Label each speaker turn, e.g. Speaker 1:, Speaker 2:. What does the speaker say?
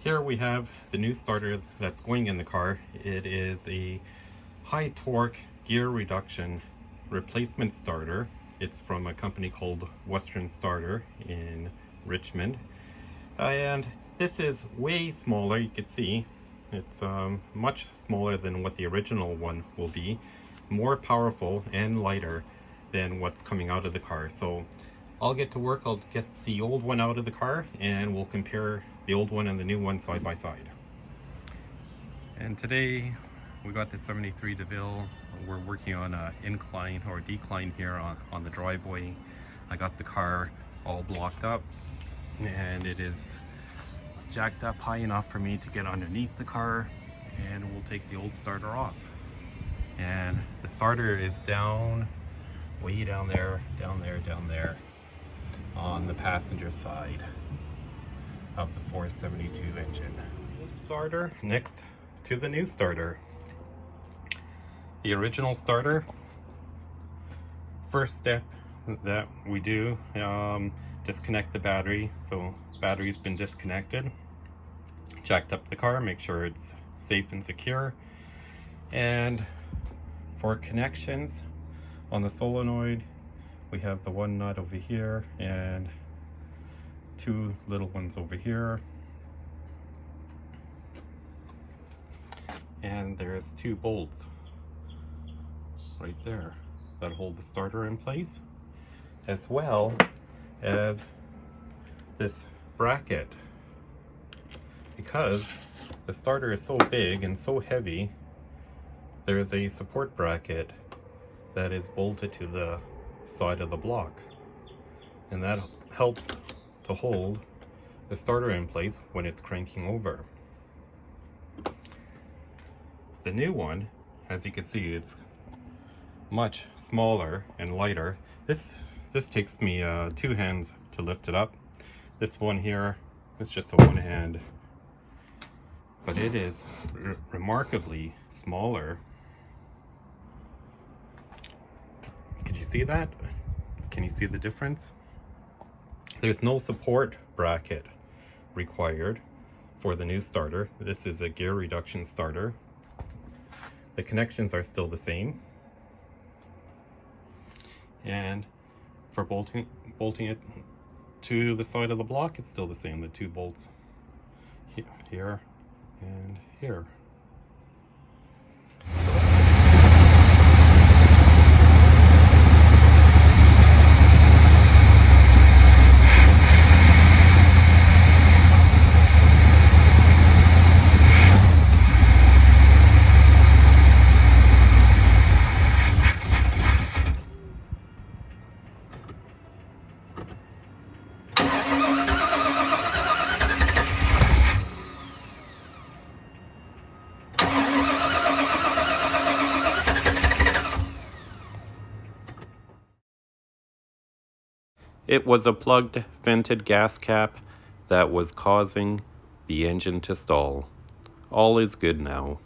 Speaker 1: Here we have the new starter that's going in the car. It is a high torque gear reduction replacement starter. It's from a company called Western Starter in Richmond. And this is way smaller. You can see it's much smaller than what the original one will be, more powerful and lighter than what's coming out of the car. So I'll get to work. I'll get the old one out of the car and we'll compare the old one and the new one side by side. And today we got the 73 Deville. We're working on an incline or decline here on the driveway. I got the car all blocked up and it is jacked up high enough for me to get underneath the car, and we'll take the old starter off. And the starter is down, way down there on the passenger side of the 472 engine. Starter next to the new starter. The original starter, first step that we do, disconnect the battery. So battery's been disconnected, jacked up the car, make sure it's safe and secure. And for connections on the solenoid, we have the one nut over here and two little ones over here. And there's two bolts right there that hold the starter in place, as well as this bracket. Because the starter is so big and so heavy, there's a support bracket that is bolted to the side of the block, and that helps to hold the starter in place when it's cranking over. The new one, as you can see, it's much smaller and lighter. This takes me 2 hands to lift it up. This one here, it's just a one hand, but it is remarkably smaller. Can you see that? Can you see the difference? There's no support bracket required for the new starter. This is a gear reduction starter. The connections are still the same. And for bolting it to the side of the block, it's still the same. The two bolts here and here. It was a plugged vented gas cap that was causing the engine to stall. All is good now.